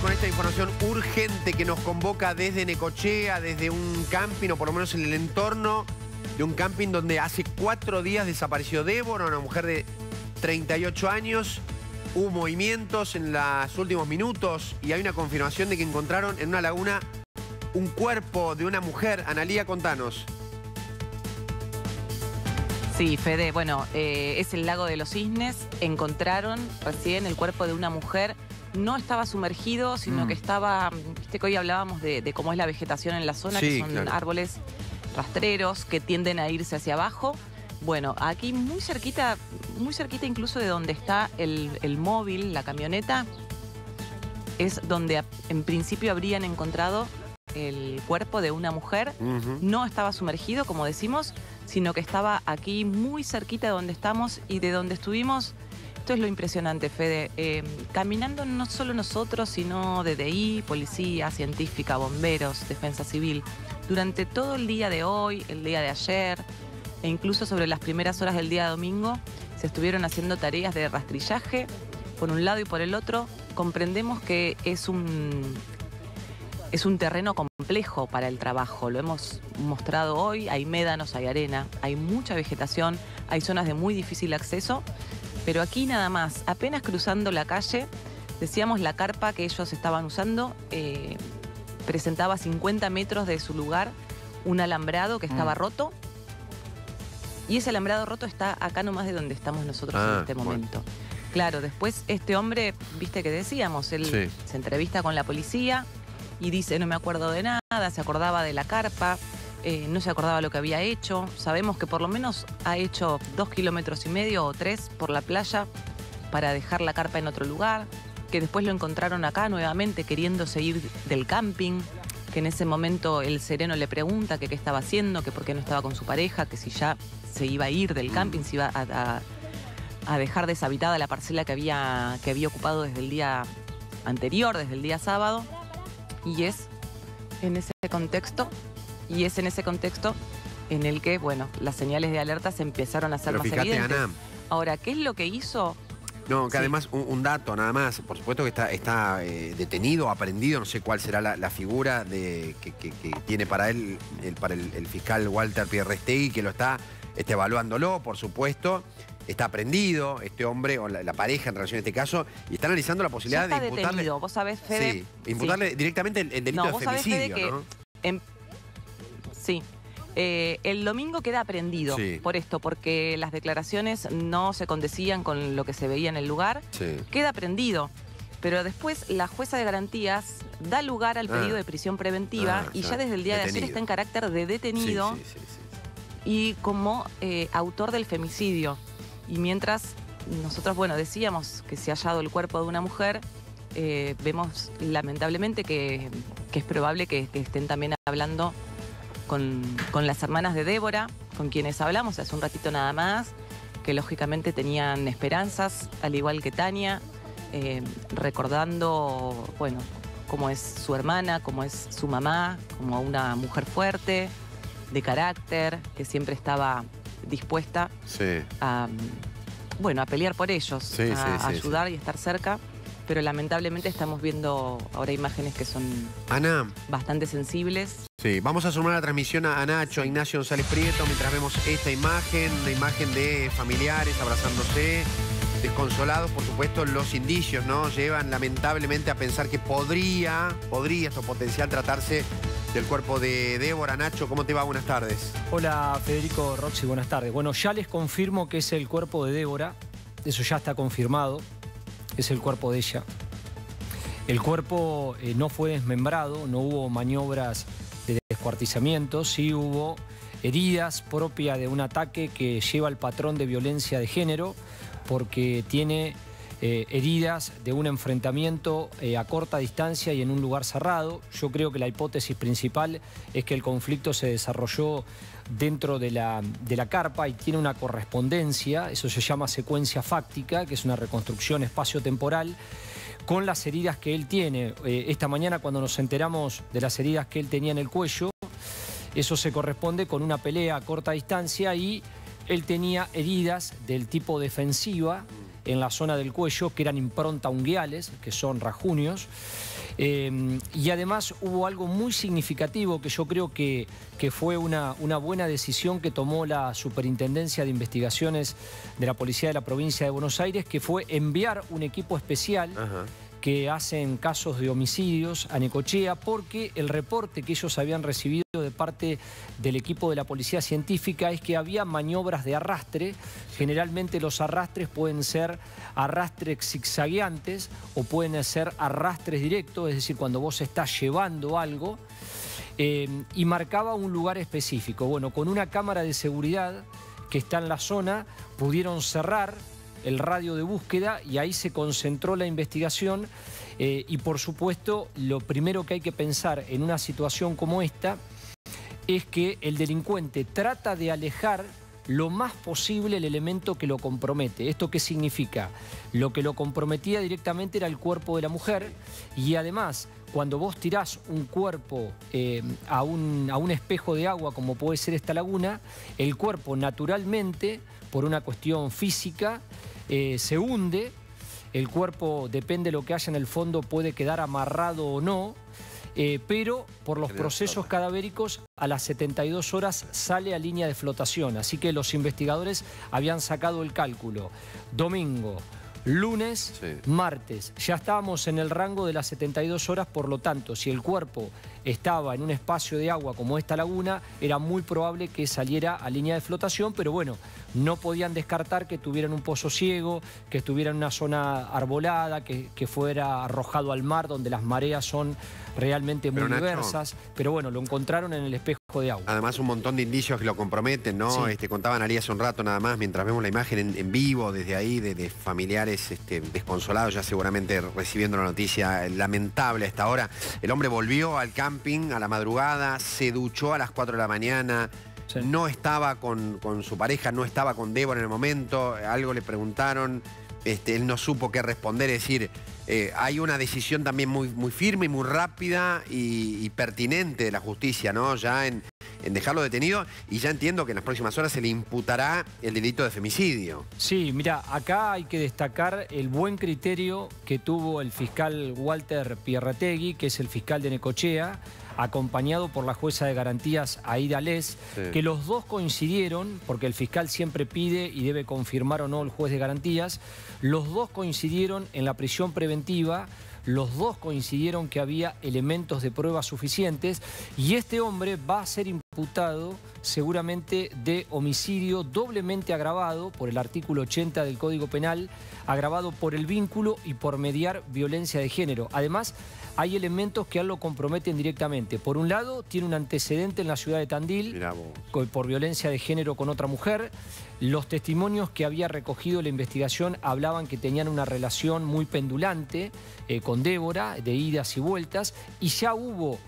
con esta información urgente que nos convoca desde Necochea, desde un camping, o por lo menos en el entorno de un camping donde hace 4 días desapareció Débora, una mujer de 38 años. Hubo movimientos en los últimos minutos y hay una confirmación de que encontraron en una laguna un cuerpo de una mujer. Analía, contanos. Sí, Fede, bueno, es el lago de los Cisnes. Encontraron recién el cuerpo de una mujer. No estaba sumergido, sino que estaba... Viste que hoy hablábamos de cómo es la vegetación en la zona, sí, que son claro, árboles rastreros que tienden a irse hacia abajo. Bueno, aquí muy cerquita incluso de donde está el móvil, la camioneta, es donde en principio habrían encontrado el cuerpo de una mujer. No estaba sumergido, como decimos, sino que estaba aquí muy cerquita de donde estamos y de donde estuvimos. Esto es lo impresionante, Fede. Caminando no solo nosotros, sino DDI, policía, científica, bomberos, defensa civil. Durante todo el día de hoy, el día de ayer, e incluso sobre las primeras horas del día domingo, se estuvieron haciendo tareas de rastrillaje por un lado y por el otro. Comprendemos que es un terreno complejo para el trabajo. Lo hemos mostrado hoy. Hay médanos, hay arena, hay mucha vegetación, hay zonas de muy difícil acceso. Pero aquí nada más, apenas cruzando la calle, decíamos, la carpa que ellos estaban usando presentaba 50 metros de su lugar un alambrado que estaba roto. Y ese alambrado roto está acá nomás de donde estamos nosotros en este momento. Claro, después este hombre, viste que decíamos, él se entrevista con la policía y dice, no me acuerdo de nada, se acordaba de la carpa, no se acordaba lo que había hecho. Sabemos que por lo menos ha hecho 2,5 kilómetros o 3 por la playa para dejar la carpa en otro lugar, que después lo encontraron acá nuevamente queriéndose ir del camping, que en ese momento el sereno le pregunta que qué estaba haciendo, que por qué no estaba con su pareja, que si ya se iba a ir del camping, se iba a dejar deshabitada la parcela que había ocupado desde el día anterior, desde el día sábado. Y es en ese contexto en el que, bueno, las señales de alerta se empezaron a hacer más evidentes. Ana, ahora, ¿qué es lo que hizo? No, que además, un dato nada más, por supuesto que está detenido, aprendido, no sé cuál será la figura que tiene para él, para el fiscal Walter Pierrestegui, que lo está evaluándolo, por supuesto. Está aprendido este hombre, o la pareja en relación a este caso, y está analizando la posibilidad de imputarle... detenido. Vos sabés, Fede... Sí, imputarle directamente el delito de femicidio, Fede, ¿no? Sí. El domingo queda aprendido por esto, porque las declaraciones no se condecían con lo que se veía en el lugar. Queda aprendido. Pero después la jueza de garantías da lugar al pedido de prisión preventiva y ya desde el día de ayer está en carácter de detenido y como autor del femicidio. Y mientras nosotros, bueno, decíamos que se ha hallado el cuerpo de una mujer, vemos lamentablemente que es probable que estén también hablando con las hermanas de Débora, con quienes hablamos hace un ratito nada más, que lógicamente tenían esperanzas, al igual que Tania, recordando, bueno, cómo es su hermana, cómo es su mamá, como una mujer fuerte, de carácter, que siempre estaba dispuesta a pelear por ellos, a ayudar y estar cerca. Pero lamentablemente estamos viendo ahora imágenes que son bastante sensibles. Sí, vamos a sumar la transmisión a Nacho, a Ignacio González Prieto, mientras vemos esta imagen, una imagen de familiares abrazándose, desconsolados. Por supuesto, los indicios, ¿no?, llevan lamentablemente a pensar que podría esto potencial tratarse del cuerpo de Débora. Nacho, ¿cómo te va? Buenas tardes. Hola, Federico, Roxy, buenas tardes. Bueno, ya les confirmo que es el cuerpo de Débora, eso ya está confirmado. Es el cuerpo de ella. El cuerpo no fue desmembrado, no hubo maniobras de descuartizamiento, sí hubo heridas propias de un ataque que lleva el patrón de violencia de género, porque tiene heridas de un enfrentamiento a corta distancia y en un lugar cerrado. Yo creo que la hipótesis principal es que el conflicto se desarrolló dentro de la carpa y tiene una correspondencia, eso se llama secuencia fáctica, que es una reconstrucción espacio-temporal, con las heridas que él tiene. Esta mañana, cuando nos enteramos de las heridas que él tenía en el cuello, eso se corresponde con una pelea a corta distancia y él tenía heridas del tipo defensiva en la zona del cuello, que eran impronta unguiales, que son rajunios. Y además hubo algo muy significativo que yo creo que fue una buena decisión que tomó la Superintendencia de Investigaciones de la Policía de la Provincia de Buenos Aires, que fue enviar un equipo especial que hacen casos de homicidios a Necochea, porque el reporte que ellos habían recibido de parte del equipo de la Policía Científica es que había maniobras de arrastre. Generalmente los arrastres pueden ser arrastres zigzagueantes o pueden ser arrastres directos, es decir, cuando vos estás llevando algo, y marcaba un lugar específico. Bueno, con una cámara de seguridad que está en la zona, pudieron cerrar el radio de búsqueda y ahí se concentró la investigación. Y por supuesto, lo primero que hay que pensar en una situación como esta es que el delincuente trata de alejar lo más posible el elemento que lo compromete. ¿Esto qué significa? Lo que lo comprometía directamente era el cuerpo de la mujer, y además, cuando vos tirás un cuerpo a un espejo de agua, como puede ser esta laguna, el cuerpo naturalmente, por una cuestión física, se hunde. El cuerpo, depende de lo que haya en el fondo, puede quedar amarrado o no, pero por los procesos cadavéricos a las 72 horas sale a línea de flotación. Así que los investigadores habían sacado el cálculo. Domingo, lunes, martes, ya estábamos en el rango de las 72 horas, por lo tanto, si el cuerpo estaba en un espacio de agua como esta laguna, era muy probable que saliera a línea de flotación, pero bueno, no podían descartar que tuvieran un pozo ciego, que estuviera en una zona arbolada, que fuera arrojado al mar, donde las mareas son realmente muy diversas, pero bueno, lo encontraron en el espejo de agua. Además, un montón de indicios que lo comprometen, ¿no? Sí. Contaban Ali hace un rato nada más, mientras vemos la imagen en vivo desde ahí, de familiares desconsolados, ya seguramente recibiendo la noticia lamentable a esta hora. El hombre volvió al camping a la madrugada, se duchó a las 4 de la mañana, no estaba con su pareja, no estaba con Débora en el momento, algo le preguntaron, él no supo qué responder, es decir, hay una decisión también muy firme y muy rápida y pertinente de la justicia, ¿no? Ya en dejarlo detenido, y ya entiendo que en las próximas horas se le imputará el delito de femicidio. Sí, mira, acá hay que destacar el buen criterio que tuvo el fiscal Walter Pierretegui, que es el fiscal de Necochea, acompañado por la jueza de garantías Aida Les, que los dos coincidieron, porque el fiscal siempre pide y debe confirmar o no el juez de garantías, los dos coincidieron en la prisión preventiva, los dos coincidieron que había elementos de prueba suficientes, y este hombre va a ser imputado seguramente de homicidio doblemente agravado por el artículo 80 del Código Penal, agravado por el vínculo y por mediar violencia de género. Además, hay elementos que a él lo comprometen directamente. Por un lado, tiene un antecedente en la ciudad de Tandil por violencia de género con otra mujer. Los testimonios que había recogido la investigación hablaban que tenían una relación muy pendulante con Débora, de idas y vueltas, y ya hubo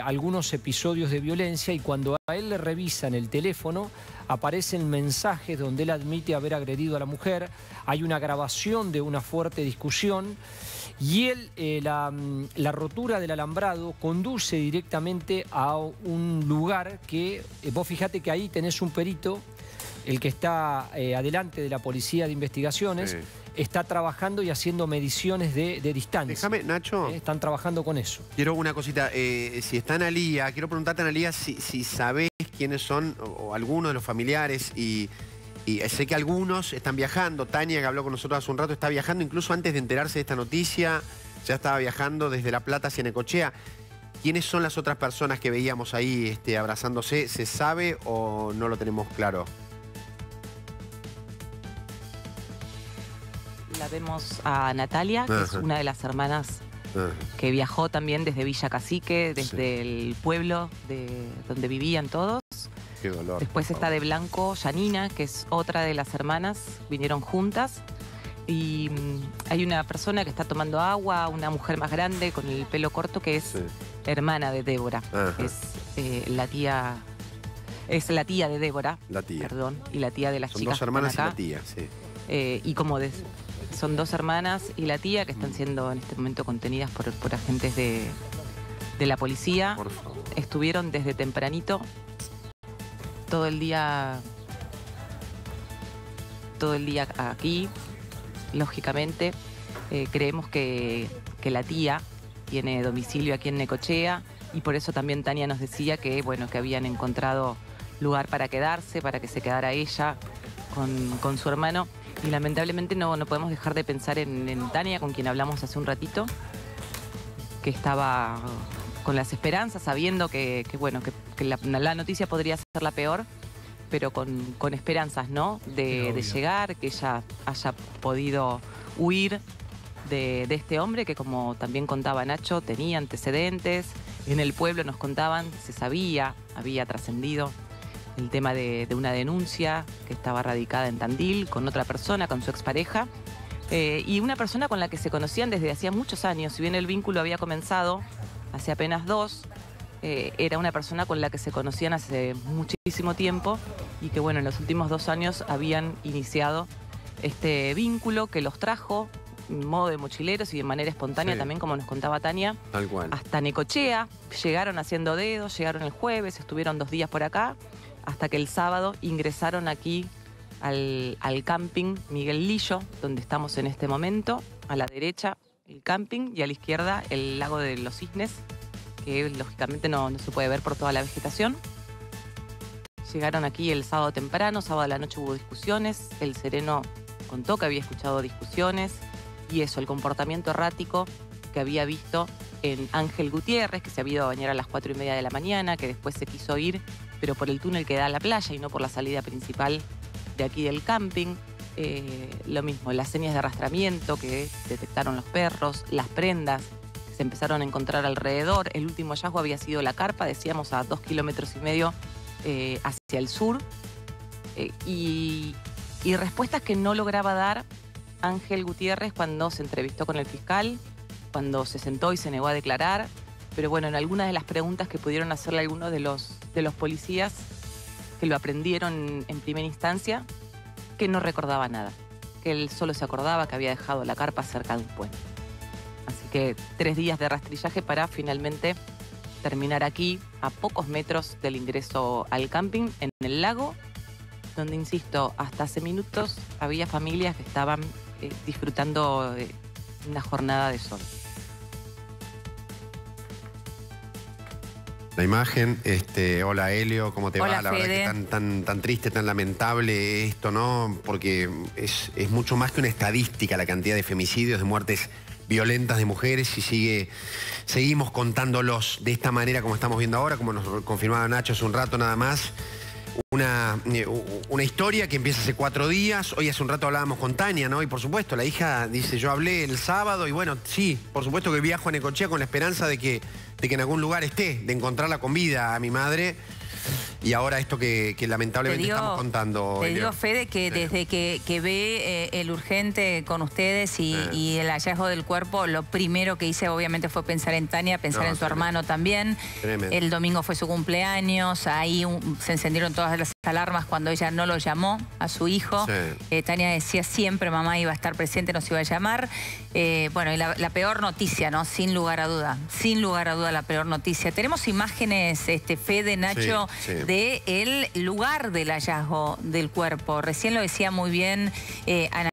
algunos episodios de violencia, y cuando a él le revisan el teléfono aparecen mensajes donde él admite haber agredido a la mujer, hay una grabación de una fuerte discusión, y él, la rotura del alambrado conduce directamente a un lugar que, vos fijate que ahí tenés un perito, el que está adelante de la Policía de Investigaciones, está trabajando y haciendo mediciones de distancia. Déjame, Nacho. Están trabajando con eso. Quiero una cosita. Si está Analía, quiero preguntarte, Analía, si sabés quiénes son o algunos de los familiares, y sé que algunos están viajando. Tania, que habló con nosotros hace un rato, está viajando, incluso antes de enterarse de esta noticia, ya estaba viajando desde La Plata hacia Necochea. ¿Quiénes son las otras personas que veíamos ahí abrazándose? ¿Se sabe o no lo tenemos claro? La vemos a Natalia, que es una de las hermanas que viajó también desde Villa Cacique, desde el pueblo donde vivían todos. Qué dolor. Después está de blanco Yanina, que es otra de las hermanas, vinieron juntas. Y hay una persona que está tomando agua, una mujer más grande con el pelo corto, que es hermana de Débora. Es la tía de Débora. La tía. Perdón, y la tía de las chicas. Son dos hermanas y acá. la tía, sí. Y como son dos hermanas y la tía que están siendo en este momento contenidas por agentes de la policía. Por favor. Estuvieron desde tempranito, todo el día aquí. lógicamente. Creemos que la tía tiene domicilio aquí en Necochea y por eso también Tania nos decía que, bueno, que habían encontrado lugar para quedarse, para que se quedara ella con su hermano. Y lamentablemente no podemos dejar de pensar en Tania, con quien hablamos hace un ratito, que estaba con las esperanzas, sabiendo que la noticia podría ser la peor, pero con esperanzas, ¿no? De llegar, que ella haya podido huir de este hombre que, como también contaba Nacho, tenía antecedentes. En el pueblo nos contaban, se sabía, había trascendido el tema de una denuncia que estaba radicada en Tandil con otra persona, con su expareja, y una persona con la que se conocían desde hacía muchos años. Si bien el vínculo había comenzado hace apenas 2, era una persona con la que se conocían hace muchísimo tiempo y que, bueno, en los últimos 2 años habían iniciado este vínculo que los trajo en modo de mochileros y de manera espontánea, también, como nos contaba Tania, tal cual, hasta Necochea. Llegaron haciendo dedos, llegaron el jueves, estuvieron 2 días por acá, hasta que el sábado ingresaron aquí al camping Miguel Lillo, donde estamos en este momento. A la derecha el camping y a la izquierda el lago de los Cisnes, que lógicamente no se puede ver por toda la vegetación. Llegaron aquí el sábado temprano, sábado a la noche hubo discusiones, el sereno contó que había escuchado discusiones y eso, el comportamiento errático que había visto en Ángel Gutiérrez, que se había ido a bañar a las 4:30 de la mañana, que después se quiso ir, pero por el túnel que da a la playa y no por la salida principal de aquí del camping. Lo mismo, las señas de arrastramiento que detectaron los perros, las prendas que se empezaron a encontrar alrededor. El último hallazgo había sido la carpa, decíamos, a 2,5 kilómetros hacia el sur. Y respuestas que no lograba dar Ángel Gutiérrez cuando se entrevistó con el fiscal, cuando se sentó y se negó a declarar. Pero bueno, en algunas de las preguntas que pudieron hacerle algunos de los policías que lo aprendieron en primera instancia, que no recordaba nada, que él solo se acordaba que había dejado la carpa cerca de un puente. Así que 3 días de rastrillaje para finalmente terminar aquí, a pocos metros del ingreso al camping, en el lago, donde, insisto, hasta hace minutos había familias que estaban disfrutando de una jornada de sol. La imagen, hola Helio, ¿cómo te hola, va? La Fede. verdad que tan triste, tan lamentable esto, ¿no? Porque es mucho más que una estadística la cantidad de femicidios, de muertes violentas de mujeres, y seguimos contándolos de esta manera como estamos viendo ahora, como nos confirmaba Nacho hace un rato nada más. Una historia que empieza hace 4 días. Hoy hace un rato hablábamos con Tania, ¿no? Y por supuesto, la hija dice, yo hablé el sábado y bueno, sí, por supuesto que viajo a Necochea con la esperanza de que en algún lugar esté, de encontrarla con vida a mi madre. Y ahora esto que lamentablemente estamos contando. Te digo, Fede, que desde que ve el urgente con ustedes y el hallazgo del cuerpo, lo primero que hice obviamente fue pensar en Tania, pensar en su hermano también. Tremendo. El domingo fue su cumpleaños, ahí se encendieron todas las alarmas cuando ella no lo llamó a su hijo. Tania decía siempre, mamá iba a estar presente, nos iba a llamar. Bueno, y la peor noticia, ¿no? Sin lugar a duda la peor noticia. Tenemos imágenes, Fede, Nacho, de el lugar del hallazgo del cuerpo. Recién lo decía muy bien Ana